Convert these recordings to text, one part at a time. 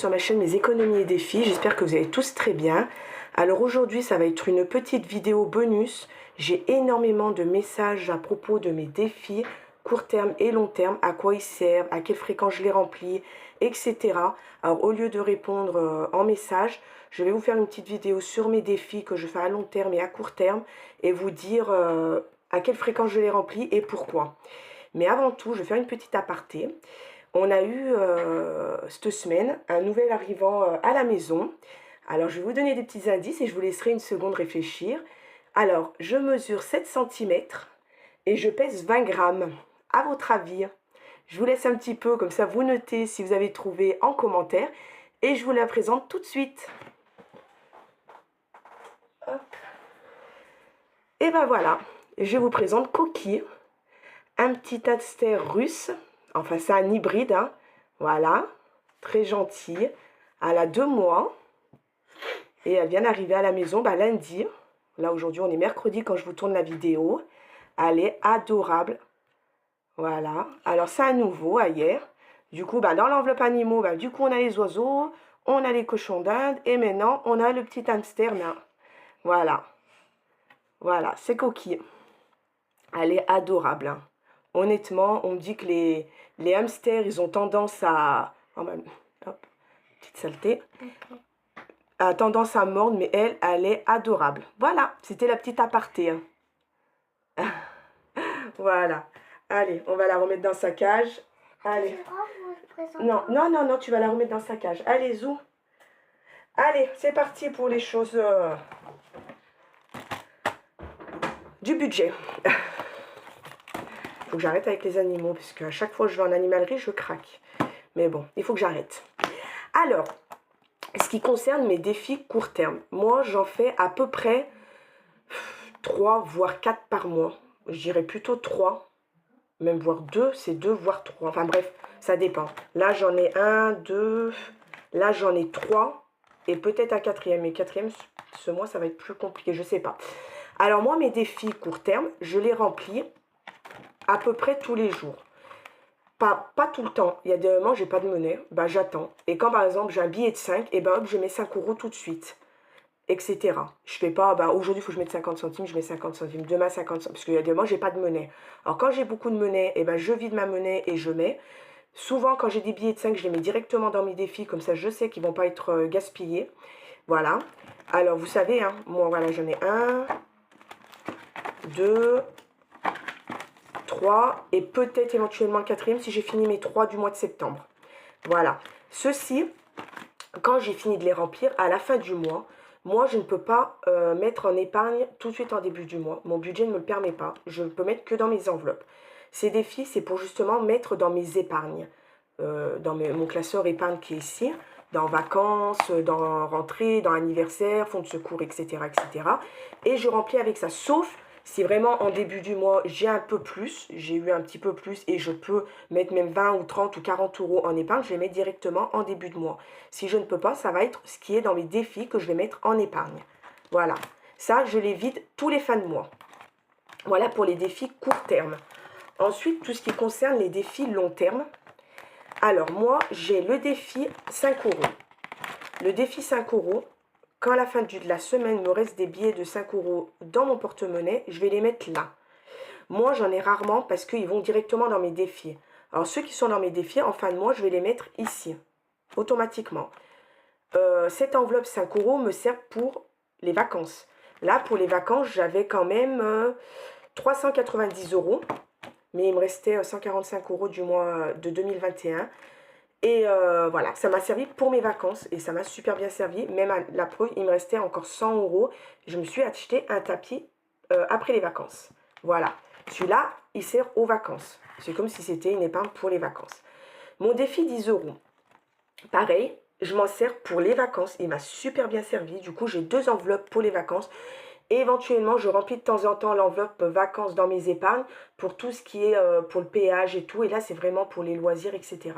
sur ma chaîne Mes économies et défis, j'espère que vous allez tous très bien. Alors aujourd'hui ça va être une petite vidéo bonus, j'ai énormément de messages à propos de mes défis court terme et long terme, à quoi ils servent, à quelle fréquence je les remplis, etc. Alors au lieu de répondre en message, je vais vous faire une petite vidéo sur mes défis que je fais à long terme et à court terme et vous dire à quelle fréquence je les remplis et pourquoi. Mais avant tout, je vais faire une petite aparté. On a eu cette semaine un nouvel arrivant à la maison. Alors, je vais vous donner des petits indices et je vous laisserai une seconde réfléchir. Alors, je mesure 7 cm et je pèse 20 grammes. À votre avis, je vous laisse un petit peu, comme ça vous notez si vous avez trouvé en commentaire. Et je vous la présente tout de suite. Hop. Et ben voilà, je vous présente Coquille, un petit hamster russe. Enfin, c'est un hybride, hein. Voilà, très gentil. Elle a 2 mois et elle vient d'arriver à la maison lundi. Là, aujourd'hui, on est mercredi quand je vous tourne la vidéo. Elle est adorable. Voilà. Alors, c'est un nouveau, hier. Du coup, dans l'enveloppe animaux, du coup, on a les oiseaux, on a les cochons d'Inde et maintenant, on a le petit hamster là. Voilà. Voilà, c'est Coquille. Elle est adorable, hein. Honnêtement, on me dit que les hamsters, ils ont tendance à... Oh, hop, petite saleté. Okay. A tendance à mordre, mais elle est adorable. Voilà, c'était la petite aparté, hein. Voilà. Allez, on va la remettre dans sa cage. Allez. Non, non, non, non, tu vas la remettre dans sa cage. Allez, Zou. Allez, c'est parti pour les choses du budget. Faut que j'arrête avec les animaux, parce qu'à chaque fois que je vais en animalerie, je craque. Mais bon, il faut que j'arrête. Alors, ce qui concerne mes défis court terme, moi, j'en fais à peu près 3, voire 4 par mois. Je dirais plutôt 3, même voire 2, c'est 2, voire 3. Enfin bref, ça dépend. Là, j'en ai 1, 2, là, j'en ai 3, et peut-être un quatrième. Mais quatrième, ce mois, ça va être plus compliqué, je sais pas. Alors moi, mes défis court terme, je les remplis à peu près tous les jours. Pas tout le temps. Il y a des moments, j'ai pas de monnaie, j'attends. Et quand par exemple j'ai un billet de 5, et hop, je mets 5 € tout de suite. Etc. Je fais pas, aujourd'hui il faut que je mette 50 centimes, je mets 50 centimes, demain 50 centimes, parce qu'il y a des moments, j'ai pas de monnaie. Alors quand j'ai beaucoup de monnaie, je vide ma monnaie et je mets. Souvent quand j'ai des billets de 5, je les mets directement dans mes défis, comme ça je sais qu'ils vont pas être gaspillés. Voilà. Alors vous savez, hein, moi voilà, j'en ai 1, 2, 3 et peut-être éventuellement le quatrième si j'ai fini mes 3 du mois de septembre. Voilà. Ceci, quand j'ai fini de les remplir, à la fin du mois, moi je ne peux pas mettre en épargne tout de suite en début du mois. Mon budget ne me le permet pas. Je ne peux mettre que dans mes enveloppes. Ces défis, c'est pour justement mettre dans mes épargnes. Dans mon classeur épargne qui est ici, dans vacances, dans rentrée, dans anniversaire, fonds de secours, etc., etc. Et je remplis avec ça, sauf si vraiment en début du mois, j'ai un peu plus, j'ai eu un petit peu plus et je peux mettre même 20 ou 30 ou 40 € en épargne, je les mets directement en début de mois. Si je ne peux pas, ça va être ce qui est dans mes défis que je vais mettre en épargne. Voilà. Ça, je les vide tous les fins de mois. Voilà pour les défis court terme. Ensuite, tout ce qui concerne les défis long terme. Alors, moi, j'ai le défi 5 €. Le défi 5 €, quand à la fin de la semaine, il me reste des billets de 5 € dans mon porte-monnaie, je vais les mettre là. Moi, j'en ai rarement parce qu'ils vont directement dans mes défis. Alors, ceux qui sont dans mes défis, en fin de mois, je vais les mettre ici, automatiquement. Cette enveloppe 5 € me sert pour les vacances. Là, pour les vacances, j'avais quand même 390 €. Mais il me restait 145 € du mois de 2021. Et voilà, ça m'a servi pour mes vacances et ça m'a super bien servi. Même à la preuve, il me restait encore 100 €. Je me suis acheté un tapis après les vacances. Voilà, celui-là, il sert aux vacances. C'est comme si c'était une épargne pour les vacances. Mon défi 10 €. Pareil, je m'en sers pour les vacances. Il m'a super bien servi. Du coup, j'ai 2 enveloppes pour les vacances. Et éventuellement, je remplis de temps en temps l'enveloppe vacances dans mes épargnes pour tout ce qui est pour le péage et tout. Et là, c'est vraiment pour les loisirs, etc.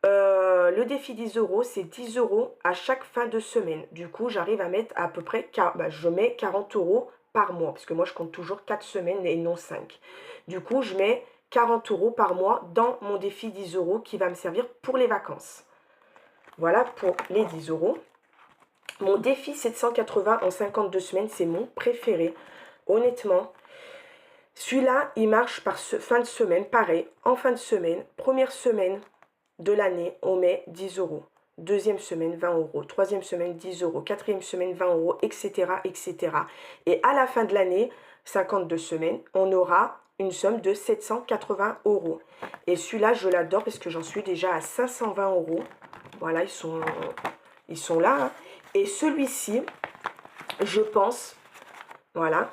Le défi 10 €, c'est 10 € à chaque fin de semaine. Du coup, j'arrive à mettre à peu près, je mets 40 € par mois. Parce que moi, je compte toujours 4 semaines et non 5. Du coup, je mets 40 € par mois dans mon défi 10 € qui va me servir pour les vacances. Voilà pour les 10 euros. Mon défi 780 en 52 semaines, c'est mon préféré. Honnêtement, celui-là, il marche par fin de semaine. Pareil, en fin de semaine, première semaine de l'année, on met 10 euros. Deuxième semaine, 20 euros. Troisième semaine, 10 euros. Quatrième semaine, 20 euros, etc., etc. Et à la fin de l'année, 52 semaines, on aura une somme de 780 euros. Et celui-là, je l'adore parce que j'en suis déjà à 520 euros. Voilà, ils sont là. Hein. Et celui-ci, je pense, voilà,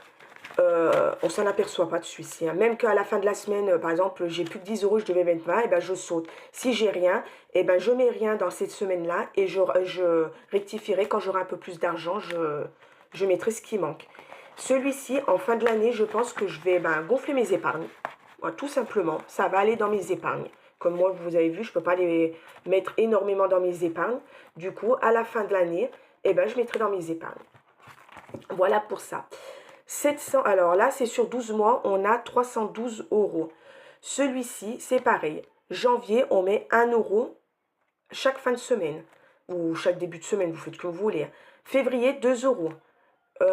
on s'en aperçoit pas de celui-ci. Hein. Même qu'à la fin de la semaine, par exemple, j'ai plus que 10 euros, je devais mettre 20, et ben je saute. Si j'ai rien, et ben je mets rien dans cette semaine-là et je rectifierai quand j'aurai un peu plus d'argent, je mettrai ce qui manque. Celui-ci, en fin de l'année, je pense que je vais gonfler mes épargnes. Voilà, tout simplement, ça va aller dans mes épargnes. Comme moi, vous avez vu, je ne peux pas les mettre énormément dans mes épargnes. Du coup, à la fin de l'année, eh ben, je mettrai dans mes épargnes. Voilà pour ça. 700, alors là, c'est sur 12 mois, on a 312 euros. Celui-ci, c'est pareil. Janvier, on met 1 euro chaque fin de semaine. Ou chaque début de semaine, vous faites comme vous voulez. Février, 2 euros.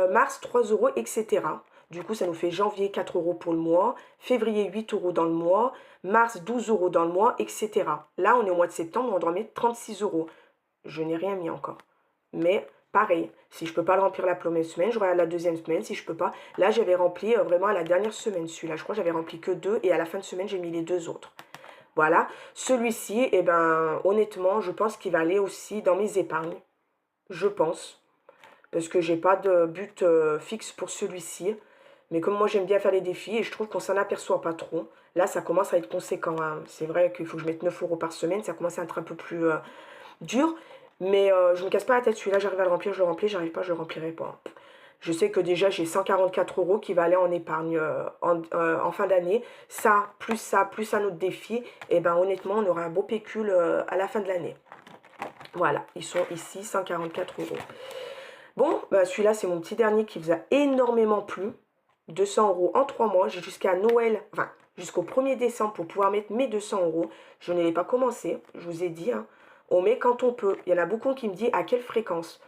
Mars, 3 euros, etc. Du coup, ça nous fait janvier 4 euros pour le mois, février 8 euros dans le mois, mars 12 euros dans le mois, etc. Là, on est au mois de septembre, on doit mettre 36 euros. Je n'ai rien mis encore. Mais pareil, si je ne peux pas le remplir la première semaine, je regarde la deuxième semaine. Si je ne peux pas, là, j'avais rempli vraiment à la dernière semaine celui-là. Je crois que j'avais rempli que 2 et à la fin de semaine, j'ai mis les 2 autres. Voilà. Celui-ci, eh ben, honnêtement, je pense qu'il va aller aussi dans mes épargnes. Je pense. Parce que j'ai pas de but fixe pour celui-ci. Mais comme moi j'aime bien faire les défis et je trouve qu'on s'en aperçoit pas trop, là ça commence à être conséquent. Hein. C'est vrai qu'il faut que je mette 9 euros par semaine, ça commence à être un peu plus dur. Mais je ne me casse pas la tête, celui-là j'arrive à le remplir, je le remplis, j'arrive pas, je le remplirai pas. Je sais que déjà j'ai 144 euros qui va aller en épargne en fin d'année. Ça, plus un autre défi, et ben honnêtement on aura un beau pécule à la fin de l'année. Voilà, ils sont ici 144 euros. Bon, bah celui-là, c'est mon petit dernier qui vous a énormément plu. 200 euros en 3 mois. J'ai jusqu'à Noël, enfin, jusqu'au 1er décembre pour pouvoir mettre mes 200 euros. Je ne l'ai pas commencé, je vous ai dit. Hein. On met quand on peut. Il y en a beaucoup qui me disent à quelle fréquence.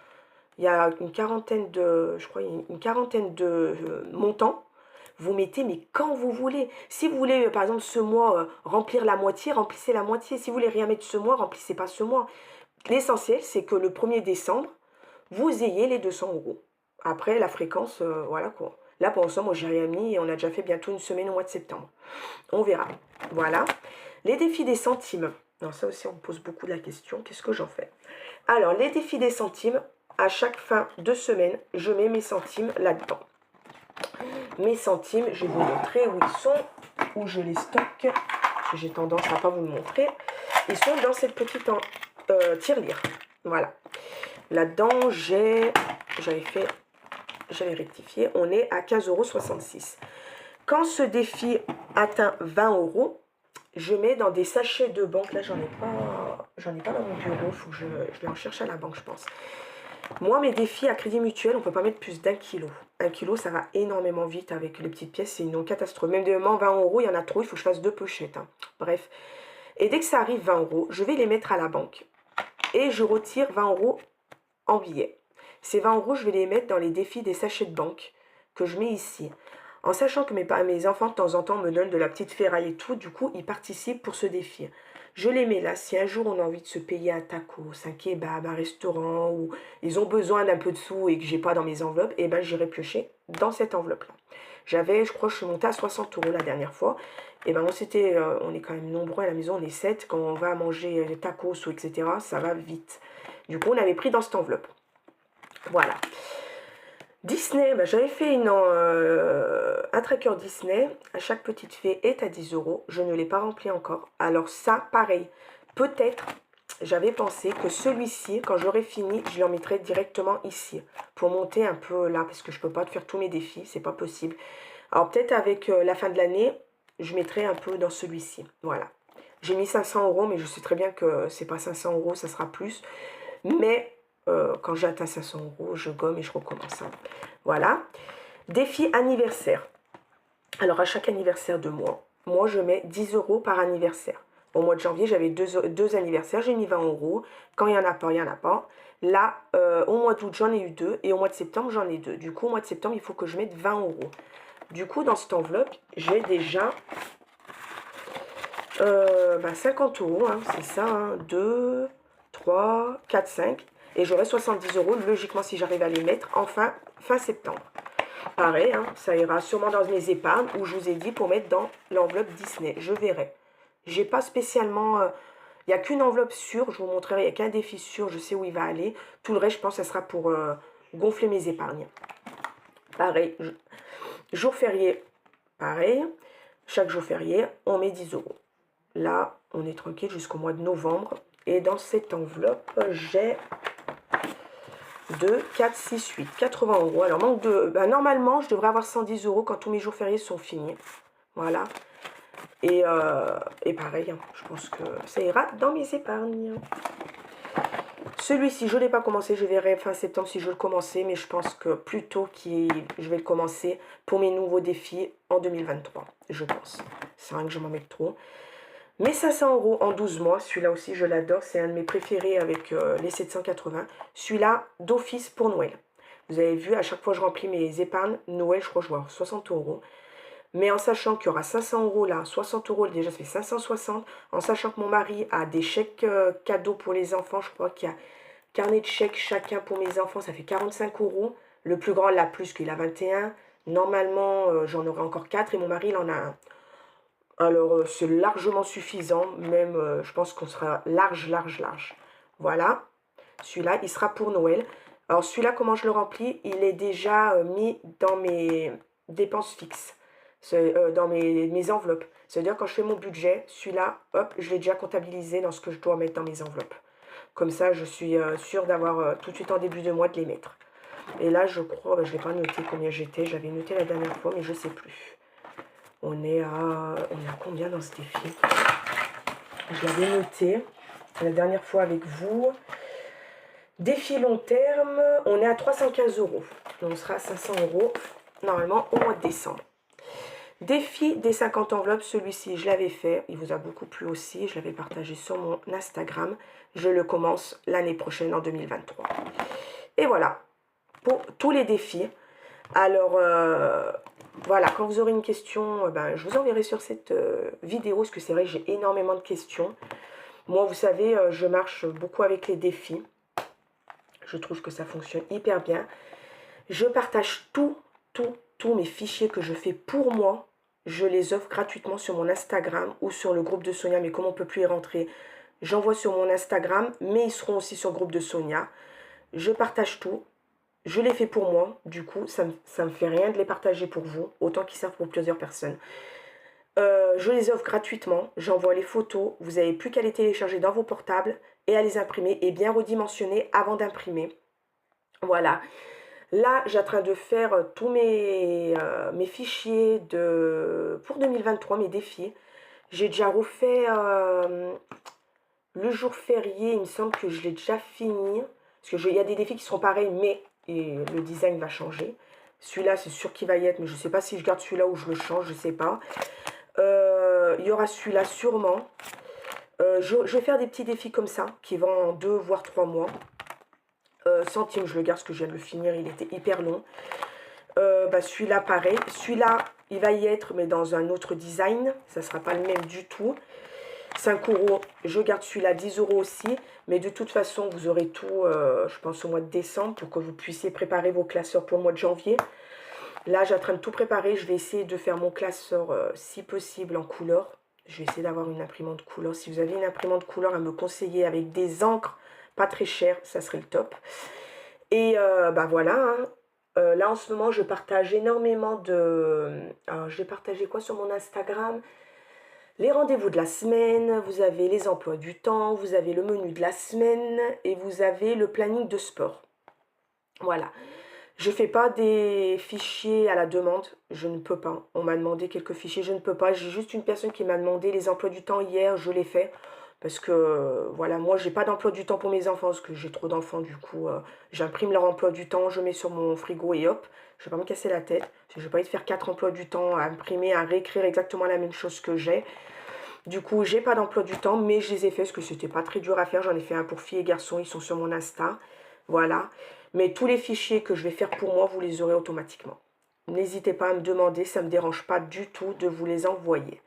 Il y a une quarantaine de, je crois, une quarantaine de montants. Vous mettez, mais quand vous voulez. Si vous voulez, par exemple, ce mois, remplir la moitié, remplissez la moitié. Si vous voulez rien mettre ce mois, remplissez pas ce mois. L'essentiel, c'est que le 1er décembre, vous ayez les 200 euros. Après, la fréquence, voilà quoi. Là, pour l'instant, moi, j'ai rien mis et on a déjà fait bientôt une semaine au mois de septembre. On verra. Voilà. Les défis des centimes. Non, ça aussi, on me pose beaucoup la question. Qu'est-ce que j'en fais? Alors, les défis des centimes, à chaque fin de semaine, je mets mes centimes là-dedans. Mes centimes, je vais vous montrer où ils sont, où je les stocke. J'ai tendance à ne pas vous le montrer. Ils sont dans cette petite tirelire. Voilà. Là-dedans, j'avais rectifié, on est à 15,66 €. Quand ce défi atteint 20 euros, je mets dans des sachets de banque. Là, j'en ai pas dans mon bureau, il faut que je vais en chercher à la banque, je pense. Moi, mes défis à Crédit Mutuel, on ne peut pas mettre plus d'1 kilo. 1 kilo, ça va énormément vite avec les petites pièces, c'est une catastrophe. Même de 20 euros, il y en a trop, il faut que je fasse 2 pochettes. Hein. Bref. Et dès que ça arrive 20 euros, je vais les mettre à la banque. Et je retire 20 euros en billets. Ces 20 euros, je vais les mettre dans les défis des sachets de banque que je mets ici. En sachant que mes enfants, de temps en temps, me donnent de la petite ferraille et tout, du coup, ils participent pour ce défi. Je les mets là. Si un jour, on a envie de se payer un tacos, un kebab, un restaurant, ou ils ont besoin d'un peu de sous et que j'ai pas dans mes enveloppes, eh ben, j'irai piocher dans cette enveloppe-là. Je crois que je suis montée à 60 euros la dernière fois. Et ben, on est quand même nombreux à la maison, on est 7. Quand on va manger des tacos ou etc., ça va vite. Du coup, on avait pris dans cette enveloppe. Voilà. Disney, j'avais fait un tracker Disney. À chaque petite fée est à 10 euros. Je ne l'ai pas rempli encore. Alors ça, pareil. Peut-être, j'avais pensé que celui-ci, quand j'aurai fini, je l'en mettrai directement ici. Pour monter un peu là, parce que je ne peux pas faire tous mes défis. C'est pas possible. Alors peut-être avec la fin de l'année, je mettrai un peu dans celui-ci. Voilà. J'ai mis 500 euros, mais je sais très bien que c'est pas 500 euros, ça sera plus. Mais quand j'atteins 500 euros, je gomme et je recommence. Hein. Voilà. Défi anniversaire. Alors, à chaque anniversaire de moi, je mets 10 euros par anniversaire. Au mois de janvier, j'avais deux anniversaires, j'ai mis 20 euros. Quand il n'y en a pas, il n'y en a pas. Là, au mois d'août, j'en ai eu 2 et au mois de septembre, j'en ai 2. Du coup, au mois de septembre, il faut que je mette 20 euros. Du coup, dans cette enveloppe, j'ai déjà 50 euros, hein, c'est ça, hein, 2, 3, 4, 5. Et j'aurai 70 euros, logiquement, si j'arrive à les mettre fin septembre. Pareil, hein, ça ira sûrement dans mes épargnes où je vous ai dit pour mettre dans l'enveloppe Disney. Je verrai. J'ai pas spécialement... Il n'y a qu'une enveloppe sûre, je vous montrerai, il n'y a qu'un défi sûr, je sais où il va aller. Tout le reste, je pense, ça sera pour gonfler mes épargnes. Pareil, jour férié, pareil. Chaque jour férié, on met 10 euros. Là, on est tranquille jusqu'au mois de novembre. Et dans cette enveloppe, j'ai 2, 4, 6, 8, 80 euros. Alors, manque de... normalement, je devrais avoir 110 euros quand tous mes jours fériés sont finis. Voilà. Et pareil, hein, je pense que ça ira dans mes épargnes. Celui-ci, je ne l'ai pas commencé. Je verrai fin septembre si je veux le commencer. Mais je pense que plutôt je vais le commencer pour mes nouveaux défis en 2023. Je pense. C'est vrai que je m'en mets trop. Mais 500 euros en 12 mois. Celui-là aussi, je l'adore. C'est un de mes préférés avec les 780. Celui-là, d'office pour Noël. Vous avez vu, à chaque fois que je remplis mes épargnes, Noël, je crois que je vais avoir 60 euros. Mais en sachant qu'il y aura 500 euros là, 60 euros, déjà ça fait 560. En sachant que mon mari a des chèques cadeaux pour les enfants, je crois qu'il y a carnet de chèques chacun pour mes enfants, ça fait 45 euros. Le plus grand l'a plus qu'il a 21. Normalement, j'en aurai encore 4 et mon mari, il en a un. Alors, c'est largement suffisant. Même, je pense qu'on sera large. Voilà. Celui-là, il sera pour Noël. Alors, celui-là, comment je le remplis? Il est déjà mis dans mes dépenses fixes. Dans mes enveloppes. C'est-à-dire quand je fais mon budget, celui-là, hop, je l'ai déjà comptabilisé dans ce que je dois mettre dans mes enveloppes. Comme ça, je suis sûre d'avoir tout de suite en début de mois de les mettre. Et là, je crois, je ne vais pas noter combien j'étais. J'avais noté la dernière fois, mais je ne sais plus. On est à combien dans ce défi? Je l'avais noté la dernière fois avec vous. Défi long terme, on est à 315 euros. On sera à 500 euros normalement au mois de décembre. Défi des 50 enveloppes, celui-ci je l'avais fait, il vous a beaucoup plu aussi, je l'avais partagé sur mon Instagram. Je le commence l'année prochaine en 2023. Et voilà, pour tous les défis. Alors, voilà, quand vous aurez une question, je vous enverrai sur cette vidéo, parce que c'est vrai que j'ai énormément de questions. Moi, vous savez, je marche beaucoup avec les défis. Je trouve que ça fonctionne hyper bien. Je partage tous mes fichiers que je fais pour moi. Je les offre gratuitement sur mon Instagram ou sur le groupe de Sonia. Mais comme on ne peut plus y rentrer, j'envoie sur mon Instagram. Mais ils seront aussi sur le groupe de Sonia. Je partage tout. Je les fais pour moi. Du coup, ça me fait rien de les partager pour vous. Autant qu'ils servent pour plusieurs personnes. Je les offre gratuitement. J'envoie les photos. Vous n'avez plus qu'à les télécharger dans vos portables et à les imprimer et bien redimensionner avant d'imprimer. Voilà. Là, j'ai en train de faire tous mes fichiers pour 2023, mes défis. J'ai déjà refait le jour férié, il me semble que je l'ai déjà fini. Parce qu'il y a des défis qui seront pareils, mais le design va changer. Celui-là, c'est sûr qu'il va y être, mais je ne sais pas si je garde celui-là ou je le change, je ne sais pas. Il y aura celui-là sûrement. Je vais faire des petits défis comme ça, qui vont en 2 voire 3 mois. Centimes, je le garde parce que je viens de le finir, il était hyper long. Celui-là, pareil. Celui-là, il va y être, mais dans un autre design. Ça ne sera pas le même du tout. 5 euros, je garde celui-là, 10 euros aussi. Mais de toute façon, vous aurez tout, je pense, au mois de décembre pour que vous puissiez préparer vos classeurs pour le mois de janvier. Là, j'ai en train de tout préparer. Je vais essayer de faire mon classeur, si possible, en couleur. Je vais essayer d'avoir une imprimante couleur. Si vous avez une imprimante couleur à me conseiller avec des encres pas très chères, ça serait le top. Et voilà, hein. Là, en ce moment, je partage énormément de... Alors, je vais partager quoi sur mon Instagram? Les rendez-vous de la semaine, vous avez les emplois du temps, vous avez le menu de la semaine et vous avez le planning de sport. Voilà. Je ne fais pas des fichiers à la demande, je ne peux pas. On m'a demandé quelques fichiers, je ne peux pas. J'ai juste une personne qui m'a demandé les emplois du temps hier, je l'ai fait. Parce que, voilà, moi, j'ai pas d'emploi du temps pour mes enfants, parce que j'ai trop d'enfants, du coup, j'imprime leur emploi du temps, je mets sur mon frigo et hop, je vais pas me casser la tête. Je vais pas aller faire 4 emplois du temps à imprimer, à réécrire exactement la même chose que j'ai. Du coup, j'ai pas d'emploi du temps, mais je les ai fait parce que c'était pas très dur à faire. J'en ai fait un pour filles et garçons, ils sont sur mon Insta. Voilà. Mais tous les fichiers que je vais faire pour moi, vous les aurez automatiquement. N'hésitez pas à me demander, ça ne me dérange pas du tout de vous les envoyer.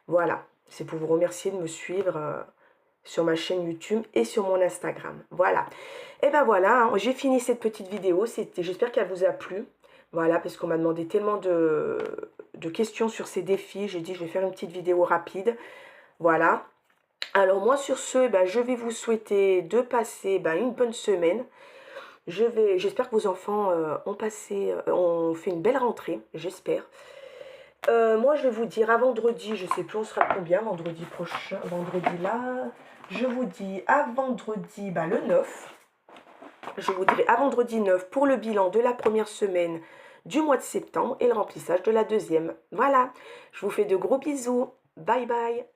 Voilà. C'est pour vous remercier de me suivre sur ma chaîne YouTube et sur mon Instagram. Voilà. Et ben voilà, hein, j'ai fini cette petite vidéo. J'espère qu'elle vous a plu. Voilà, parce qu'on m'a demandé tellement de questions sur ces défis. J'ai dit, je vais faire une petite vidéo rapide. Voilà. Alors moi, sur ce, ben, je vais vous souhaiter de passer une bonne semaine. J'espère que vos enfants ont fait une belle rentrée, j'espère. Moi, je vais vous dire à vendredi, je sais plus, on sera combien vendredi prochain, vendredi là. Je vous dis à vendredi, le 9. Je vous dirai à vendredi 9 pour le bilan de la première semaine du mois de septembre et le remplissage de la deuxième. Voilà, je vous fais de gros bisous. Bye bye.